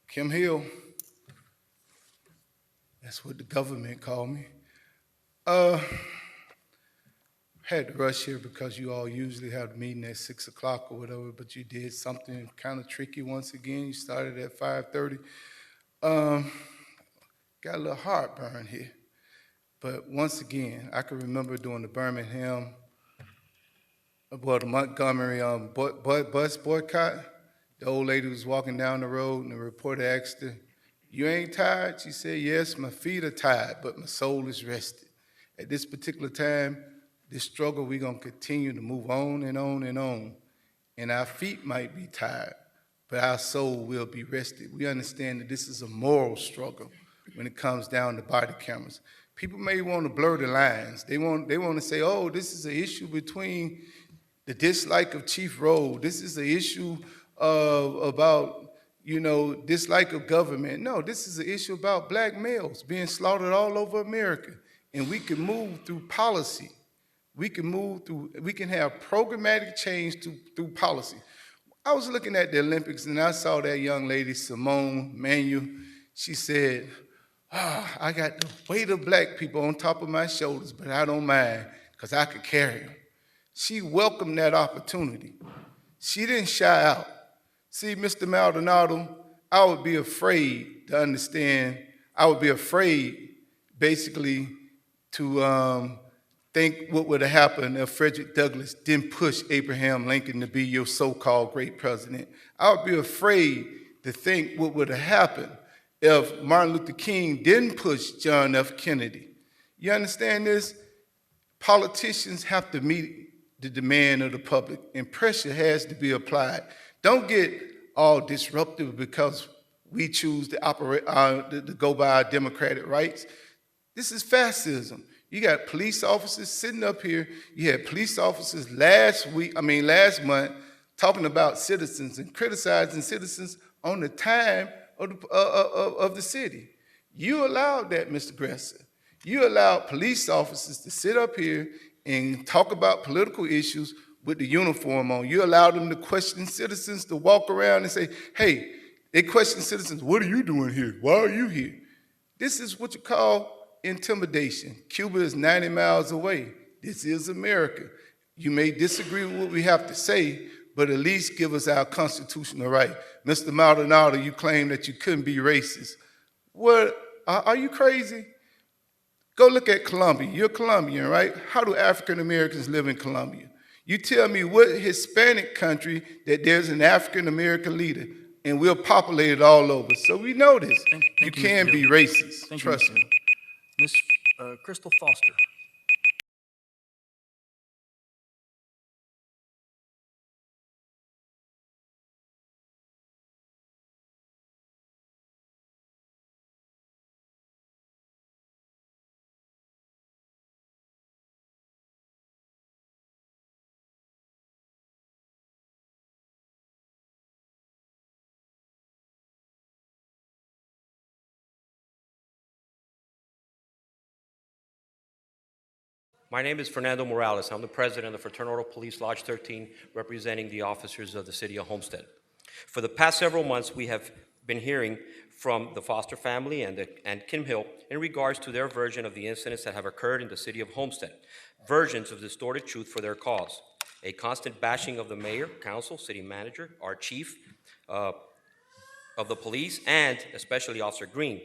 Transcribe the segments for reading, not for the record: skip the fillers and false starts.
Kim Hill, that's what the government called me. Uh, had to rush here because you all usually have the meeting at 6 o'clock or whatever, but you did something kind of tricky once again. You started at 5:30. Um, got a little heartburn here. But once again, I can remember during the Birmingham, the Montgomery bus boycott. The old lady was walking down the road and the reporter asked her, "You ain't tired?" She said, "Yes, my feet are tired, but my soul is rested." At this particular time, this struggle, we're gonna continue to move on and on and on. And our feet might be tired, but our soul will be rested. We understand that this is a moral struggle when it comes down to body cameras. People may want to blur the lines. They want to say, "Oh, this is an issue between the dislike of Chief Rowe. This is an issue about, dislike of government." No, this is an issue about black males being slaughtered all over America. And we can move through policy. We can have programmatic change through policy. I was looking at the Olympics and I saw that young lady, Simone Manuel. She said, "I got the weight of black people on top of my shoulders, but I don't mind because I could carry them." She welcomed that opportunity. She didn't shy out. See, Mr. Maldonado, I would be afraid to understand, I would be afraid basically to think what would have happened if Frederick Douglass didn't push Abraham Lincoln to be your so-called great president. I would be afraid to think what would have happened if Martin Luther King didn't push John F. Kennedy. You understand this? Politicians have to meet the demand of the public, and pressure has to be applied. Don't get all disruptive because we choose to go by our democratic rights. This is fascism. You got police officers sitting up here. You had police officers last month, talking about citizens and criticizing citizens on the time of the city. You allowed that, Mr. Gresser. You allowed police officers to sit up here and talk about political issues with the uniform on. You allowed them to question citizens, to walk around and say, "Hey," they question citizens, "What are you doing here? Why are you here?" This is what you call intimidation. Cuba is 90 miles away. This is America. You may disagree with what we have to say, but at least give us our constitutional right. Mr. Maldonado, you claim that you couldn't be racist. What, are you crazy? Go look at Colombia. You're Colombian, right? How do African Americans live in Colombia? You tell me what Hispanic country that there's an African American leader, and we're populated all over. So we know this. You can be racist. Trust me. Ms. Crystal Foster. My name is Fernando Morales. I'm the president of the Fraternal Order Police Lodge 13, representing the officers of the city of Homestead. For the past several months, we have been hearing from the Foster family and Kim Hill in regards to their version of the incidents that have occurred in the city of Homestead, versions of distorted truth for their cause, a constant bashing of the mayor, council, city manager, our chief of the police, and especially Officer Green.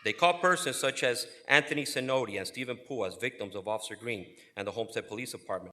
They caught persons such as Anthony Zenodi and Stephen Poole as victims of Officer Green and the Homestead Police Department.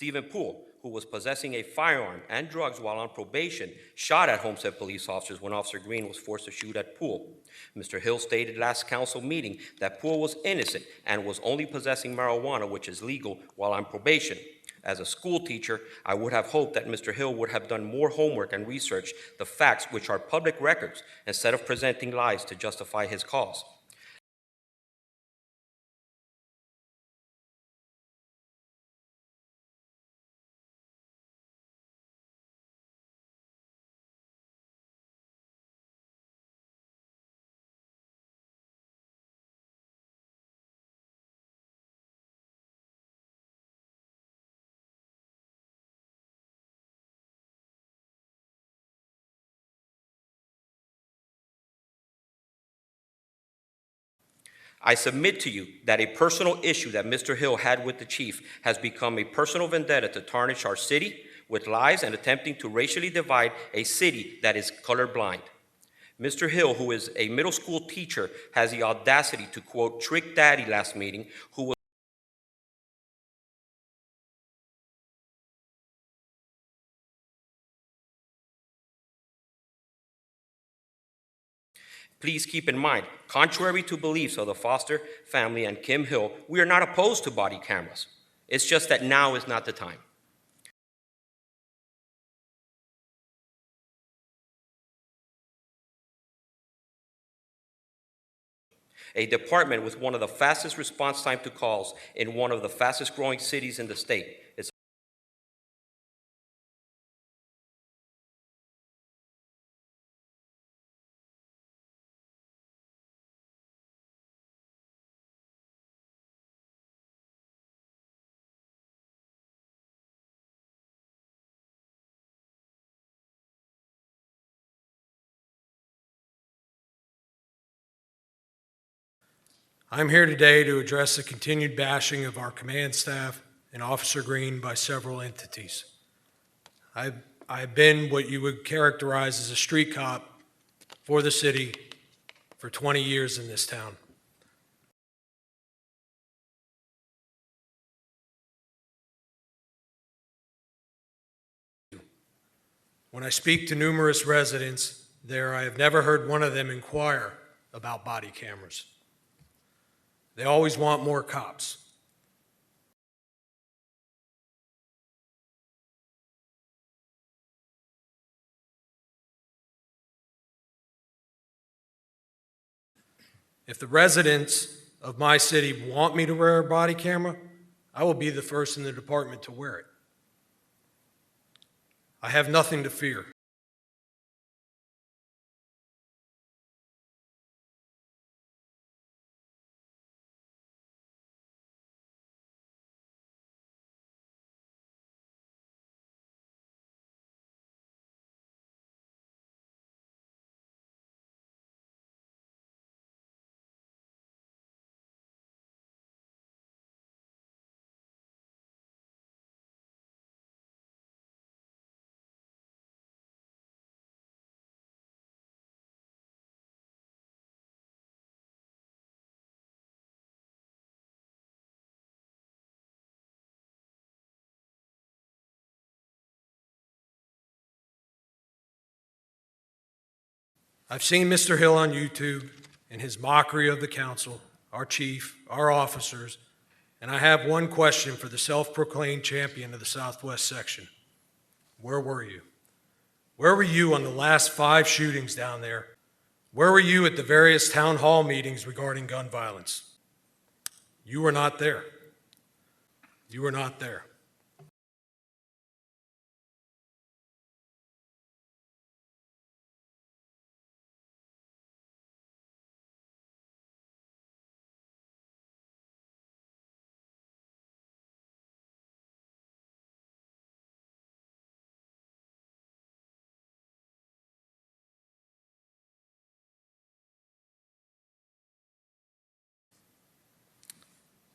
Stephen Poole, who was possessing a firearm and drugs while on probation, shot at Homestead police officers when Officer Green was forced to shoot at Poole. Mr. Hill stated last council meeting that Poole was innocent and was only possessing marijuana, which is legal, while on probation. As a school teacher, I would have hoped that Mr. Hill would have done more homework and researched the facts, which are public records, instead of presenting lies to justify his cause. I submit to you that a personal issue that Mr. Hill had with the chief has become a personal vendetta to tarnish our city with lies and attempting to racially divide a city that is colorblind. Mr. Hill, who is a middle school teacher, has the audacity to quote Trick Daddy last meeting, who was Please keep in mind, contrary to beliefs of the Foster family and Kim Hill, we are not opposed to body cameras. It's just that now is not the time. A department with one of the fastest response time to calls in one of the fastest growing cities in the state. I'm here today to address the continued bashing of our command staff and Officer Green by several entities. I've been what you would characterize as a street cop for the city for 20 years in this town. When I speak to numerous residents there, I have never heard one of them inquire about body cameras. They always want more cops. If the residents of my city want me to wear a body camera, I will be the first in the department to wear it. I have nothing to fear. I've seen Mr. Hill on YouTube and his mockery of the council, our chief, our officers, and I have one question for the self-proclaimed champion of the Southwest section. Where were you? Where were you on the last 5 shootings down there? Where were you at the various town hall meetings regarding gun violence? You were not there. You were not there.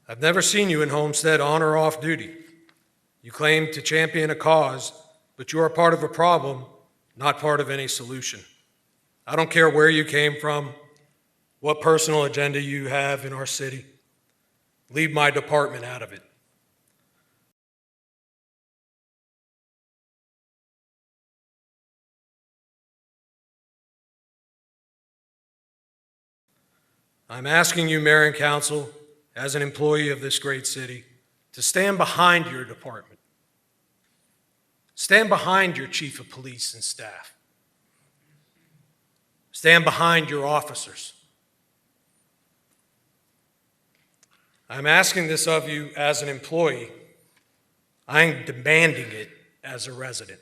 I've never seen you in Homestead on or off duty. You claim to champion a cause, but you are part of a problem, not part of any solution. I don't care where you came from, what personal agenda you have in our city. Leave my department out of it. I'm asking you, Mayor and Council, as an employee of this great city, to stand behind your department. Stand behind your chief of police and staff. Stand behind your officers. I'm asking this of you as an employee. I'm demanding it as a resident.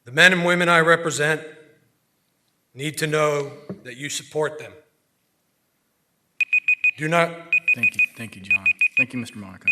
The men and women I represent need to know that you support them. Do not Thank you, John. Thank you, Mr. Monaco.